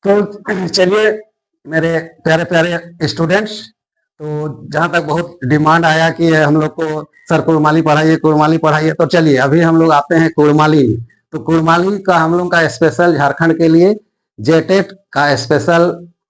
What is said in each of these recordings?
तो चलिए मेरे प्यारे प्यारे स्टूडेंट्स, तो जहाँ तक बहुत डिमांड आया कि हम लोग को सर कुड़माली पढ़ाइए, तो चलिए अभी हम लोग आते हैं कुड़माली में। तो कुड़माली का हम लोग का स्पेशल झारखंड के लिए जेटेट का स्पेशल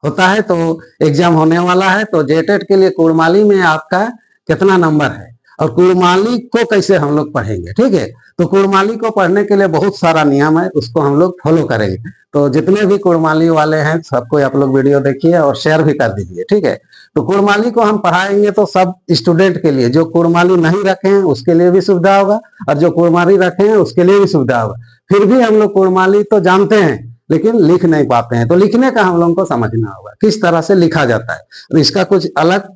होता है, तो एग्जाम होने वाला है। तो जेटेट के लिए कुड़माली में आपका कितना नंबर है और कुड़माली को कैसे हम लोग पढ़ेंगे, ठीक है। तो कुड़माली को पढ़ने के लिए बहुत सारा नियम है, उसको हम लोग फॉलो करेंगे। तो जितने भी कुड़माली वाले हैं सबको आप लोग वीडियो देखिए और शेयर भी कर दीजिए, ठीक है। तो कुड़माली को हम पढ़ाएंगे तो सब स्टूडेंट के लिए, जो कुड़माली नहीं रखे हैं उसके लिए भी सुविधा होगा और जो कुड़माली रखे हैं उसके लिए भी सुविधा होगा। फिर भी हम लोग कुड़माली तो जानते हैं लेकिन लिख नहीं पाते हैं, तो लिखने का हम लोगों को समझना होगा किस तरह से लिखा जाता है। तो इसका कुछ अलग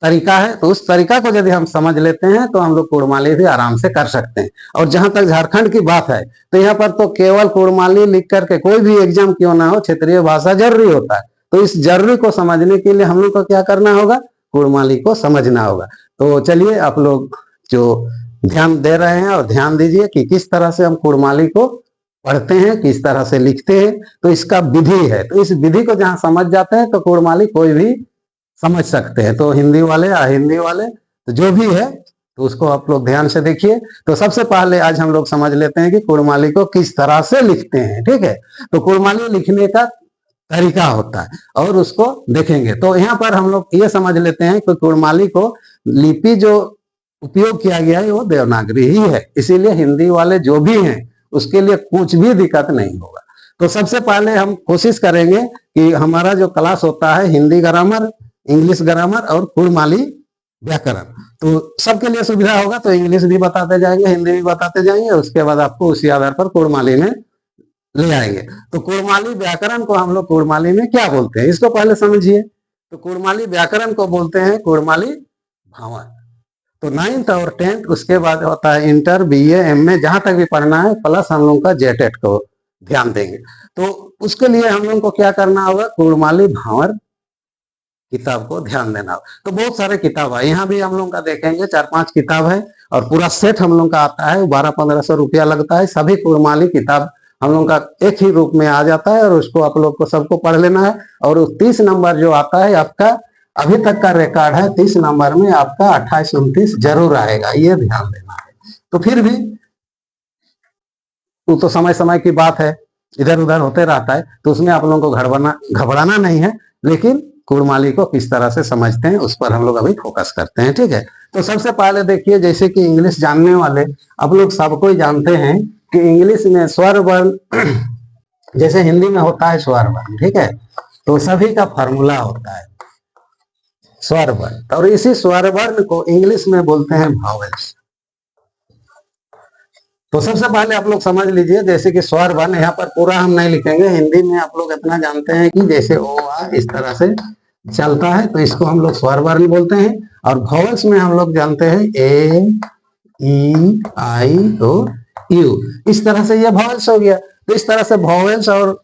तरीका है, तो उस तरीका को यदि हम समझ लेते हैं तो हम लोग कुड़माली भी आराम से कर सकते हैं। और जहां तक झारखंड की बात है तो यहाँ पर तो केवल कुड़माली लिख करके कोई भी एग्जाम क्यों ना हो, क्षेत्रीय भाषा जरूरी होता है। तो इस जरूरी को समझने के लिए हम लोग को क्या करना होगा, कुड़माली को समझना होगा। तो चलिए आप लोग जो ध्यान दे रहे हैं और ध्यान दीजिए कि किस तरह से हम कुड़माली को पढ़ते हैं, किस तरह से लिखते हैं। तो इसका विधि है, तो इस विधि को जहां समझ जाते हैं तो कुड़माली कोई भी समझ सकते हैं। तो हिंदी वाले या हिंदी वाले तो जो भी है तो उसको आप लोग ध्यान से देखिए। तो सबसे पहले आज हम लोग समझ लेते हैं कि कुड़माली को किस तरह से लिखते हैं, ठीक है। तो कुड़माली लिखने का तरीका होता है और उसको देखेंगे। तो यहाँ पर हम लोग ये समझ लेते हैं कि कुड़माली को लिपि जो उपयोग किया गया है वो देवनागरी ही है, इसीलिए हिंदी वाले जो भी हैं उसके लिए कुछ भी दिक्कत नहीं होगा। तो सबसे पहले हम कोशिश करेंगे कि हमारा जो क्लास होता है हिंदी ग्रामर, इंग्लिश ग्रामर और कुड़माली व्याकरण, तो सबके लिए सुविधा होगा। तो इंग्लिश भी बताते जाएंगे, हिंदी भी बताते जाएंगे, उसके बाद आपको उसी आधार पर कुड़माली में ले आएंगे। तो कुड़माली व्याकरण को हम लोग कुड़माली में क्या बोलते हैं इसको पहले समझिए। तो कुड़माली व्याकरण को बोलते हैं कुड़माली भावन। तो 9th और 10th, उसके बाद होता है इंटर, बीए, एमए, जहां तक भी पढ़ना है, प्लस हम लोग का जेटेट को ध्यान देंगे। तो उसके लिए हम लोग को क्या करना होगा, कुड़माली भावर किताब को ध्यान देना होगा। तो बहुत सारे किताब है, यहाँ भी हम लोग का देखेंगे 4-5 किताब है और पूरा सेट हम लोग का आता है, 1200-1500 रुपया लगता है। सभी कुड़माली किताब हम लोग का एक ही रूप में आ जाता है और उसको आप लोग को सबको पढ़ लेना है। और 30 नंबर जो आता है आपका, अभी तक का रिकॉर्ड है 30 नंबर में आपका 28-29 जरूर आएगा, ये ध्यान देना है। तो फिर भी तो समय समय की बात है, इधर उधर होते रहता है, तो उसमें आप लोगों को घबराना नहीं है, लेकिन कुड़माली को किस तरह से समझते हैं उस पर हम लोग अभी फोकस करते हैं, ठीक है। तो सबसे पहले देखिए, जैसे कि इंग्लिश जानने वाले आप लोग सबको ही जानते हैं कि इंग्लिश में स्वर वर्ण जैसे हिंदी में होता है स्वर वर्ण, ठीक है। तो सभी का फॉर्मूला होता है स्वर वर्ण, और इसी स्वर वर्ण को इंग्लिश में बोलते हैं वॉवेल्स। तो सबसे पहले आप लोग समझ लीजिए, जैसे कि स्वर वर्ण यहाँ पर पूरा हम नहीं लिखेंगे, हिंदी में आप लोग इतना जानते हैं कि जैसे ओ आ इस तरह से चलता है, तो इसको हम लोग स्वर वर्ण बोलते हैं। और वॉवेल्स में हम लोग जानते हैं ए, ई, आई, ओ, यू, इस तरह से ये वॉवेल्स हो गया। तो इस तरह से वॉवेल्स और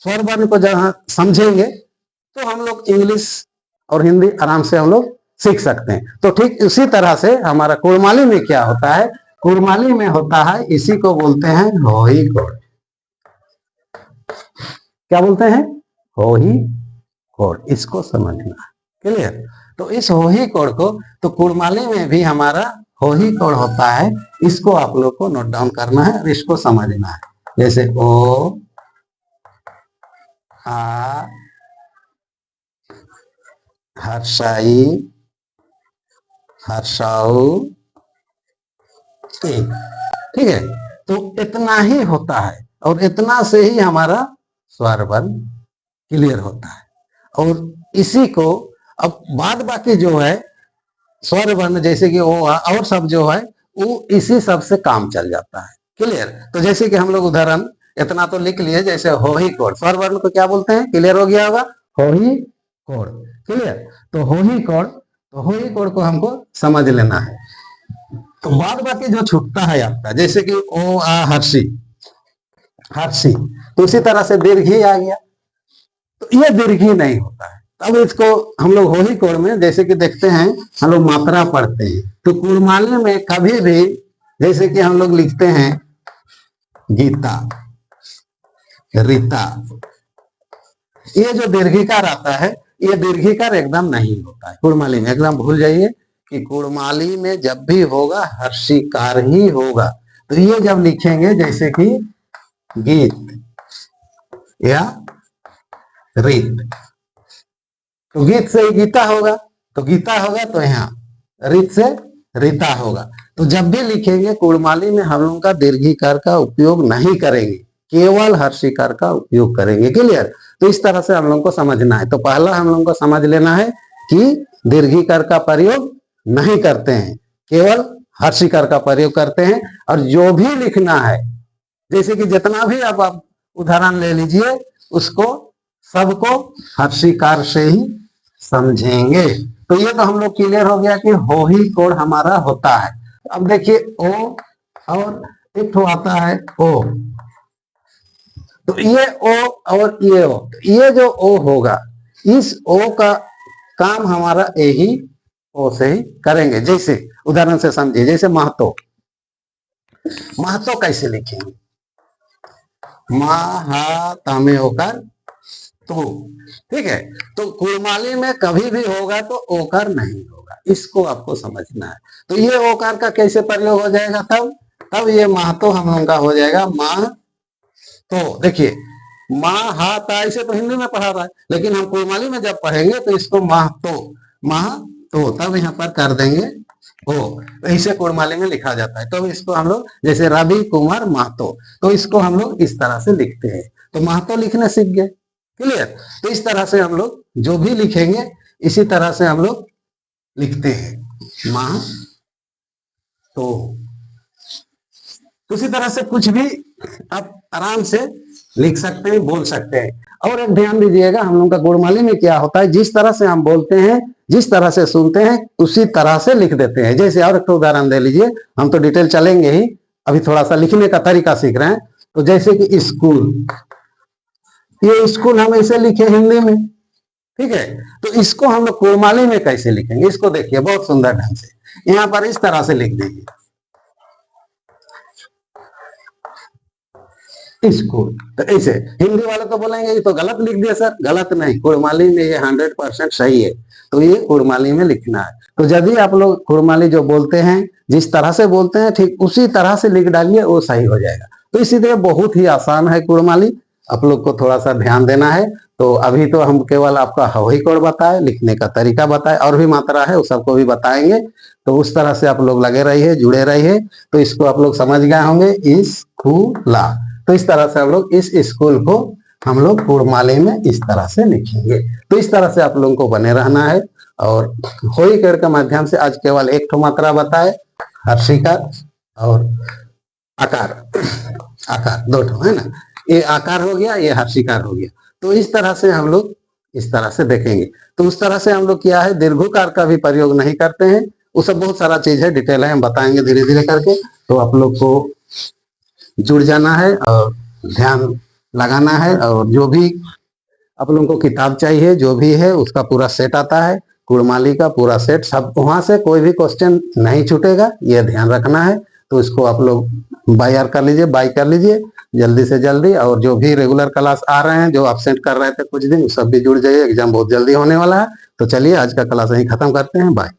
स्वर वर्ण को जहां समझेंगे तो हम लोग इंग्लिश और हिंदी आराम से हम लोग सीख सकते हैं। तो ठीक उसी तरह से हमारा कुड़माली में क्या होता है, कुड़माली में होता है, इसी को बोलते हैं होही कोड। क्या बोलते हैं, होही कोड, इसको समझना, क्लियर। तो इस होही कोड को, तो कुड़माली में भी हमारा होही कोड होता है, इसको आप लोग को नोट डाउन करना है और इसको समझना है। जैसे ओ आ हर्षाई हर्षाऊ, ठीक है। तो इतना ही होता है और इतना से ही हमारा स्वर वर्ण क्लियर होता है। और इसी को अब बाद बाकी जो है स्वर वर्ण, जैसे कि ओ और सब जो है वो इसी सब से काम चल जाता है, क्लियर। तो जैसे कि हम लोग उदाहरण इतना तो लिख लिए, जैसे होही कोड, स्वर वर्ण को क्या बोलते हैं, क्लियर हो गया होगा, होही कोड, क्लियर। तो होही कोड, तो होही कोड को हमको समझ लेना है। तो बाद बाकी जो छूटता है आपका, जैसे कि ओ आ हर्षी, हर्षी, तो इसी तरह से दीर्घी आ गया, तो ये दीर्घी नहीं होता है। अब इसको हम लोग होही कोड में जैसे कि देखते हैं, हम लोग मात्रा पढ़ते हैं, तो कुड़माली में कभी भी जैसे कि हम लोग लिखते हैं गीता, रीता, ये जो दीर्घिकार आता है, ये दीर्घिकार एकदम नहीं होता है कुड़माली में, एकदम भूल जाइए कि कुड़माली में जब भी होगा हर्षिकार ही होगा। तो ये जब लिखेंगे जैसे कि गीत या रीत, तो गीत से ही गीता होगा, तो गीता होगा तो यहाँ रीत से रीता होगा। तो जब भी लिखेंगे कुड़माली में हम लोग का दीर्घिकार का उपयोग नहीं करेंगे, केवल हर्षिकार का उपयोग करेंगे। क्लियर? तो इस तरह से हम लोग को समझना है। तो पहला हम लोग को समझ लेना है कि दीर्घिकार का प्रयोग नहीं करते हैं, केवल हर्षिकार का प्रयोग करते हैं। और जो भी लिखना है, जैसे कि जितना भी आप उदाहरण ले लीजिए, उसको सबको हर्षिकार से ही समझेंगे। तो ये तो हम लोग क्लियर हो गया कि हो ही कोड हमारा होता है। अब देखिए ओ और एक तो आता है ओ, तो ये ओ और ये ओ, ये जो ओ होगा, इस ओ का काम हमारा यही ओ से ही करेंगे। जैसे उदाहरण से समझिए, जैसे महतो, महतो कैसे लिखेंगे? महातामे होकर तो, ठीक है। तो कुड़माली में कभी भी होगा तो ओकार नहीं होगा, इसको आपको समझना है। तो ये ओकार का कैसे प्रयोग हो जाएगा? तब ये महतो हम लोगों का हो जाएगा माह। तो देखिए माह हाथ ऐसे तो हिंदी में पढ़ा रहा है, लेकिन हम कुड़माली में जब पढ़ेंगे तो इसको माह तो तब यहाँ पर कर देंगे ओ, ऐसे कुड़माली में लिखा जाता है। तो इसको हम लोग जैसे रवि कुमार महतो, तो इसको हम लोग इस तरह से लिखते हैं। तो महतो लिखने सीख गए। क्लियर? तो इस तरह से हम लोग जो भी लिखेंगे इसी तरह से हम लोग लिखते हैं माह तो। उसी तरह से कुछ भी आप आराम से लिख सकते हैं, बोल सकते हैं। और एक ध्यान दीजिएगा, हम लोग का कुड़माली में क्या होता है, जिस तरह से हम बोलते हैं, जिस तरह से सुनते हैं, उसी तरह से लिख देते हैं। जैसे और एक उदाहरण दे लीजिए, हम तो डिटेल चलेंगे ही, अभी थोड़ा सा लिखने का तरीका सीख रहे हैं। तो जैसे कि स्कूल, ये स्कूल हम ऐसे लिखे हिंदी में, ठीक है। तो इसको हम लोग कुड़माली में कैसे लिखेंगे? इसको देखिए बहुत सुंदर ढंग से, यहाँ पर इस तरह से लिख दीजिए स्कूल। तो ऐसे हिंदी वाले तो बोलेंगे ये तो गलत लिख दिया सर। गलत नहीं, कुड़माली में ये 100% सही है। तो ये कुड़माली में लिखना है। तो जब भी आप लोग कुड़माली जो बोलते हैं, जिस तरह से बोलते हैं, ठीक उसी तरह से लिख डालिए, वो सही हो जाएगा। तो इसी तरह बहुत ही आसान है कुड़माली, आप लोग को थोड़ा सा ध्यान देना है। तो अभी तो हम केवल आपका हवाई कोड बताए, लिखने का तरीका बताए, और भी मात्रा है वो सबको भी बताएंगे। तो उस तरह से आप लोग लगे रहिए, जुड़े रहिए। तो इसको आप लोग समझ गए होंगे, स्कूला। तो इस तरह से हम लोग इस स्कूल को हम लोग कुड़माली में इस तरह से लिखेंगे। तो इस तरह से आप लोगों को बने रहना है। और होई केड़ के माध्यम से आज केवल एक ठो मात्रा बताए, हर्षिकार और आकार। आकार दो ठो है ना, ये आकार हो गया, ये हर्षिकार हो गया। तो इस तरह से हम लोग इस तरह से देखेंगे। तो उस तरह से हम लोग क्या है, दीर्घकार का भी प्रयोग नहीं करते हैं। वो सब बहुत सारा चीज है, डिटेल है, हम बताएंगे धीरे धीरे करके। तो आप लोग को जुड़ जाना है और ध्यान लगाना है। और जो भी आप लोगों को किताब चाहिए, जो भी है उसका पूरा सेट आता है, कुड़माली का पूरा सेट, सब वहां से कोई भी क्वेश्चन नहीं छूटेगा, ये ध्यान रखना है। तो इसको आप लोग बाय कर लीजिए, बाय कर लीजिए जल्दी से जल्दी। और जो भी रेगुलर क्लास आ रहे हैं, जो एब्सेंट कर रहे थे कुछ दिन, सब भी जुड़ जाइए, एग्जाम बहुत जल्दी होने वाला है। तो चलिए आज का क्लास यहीं खत्म करते हैं, बाय।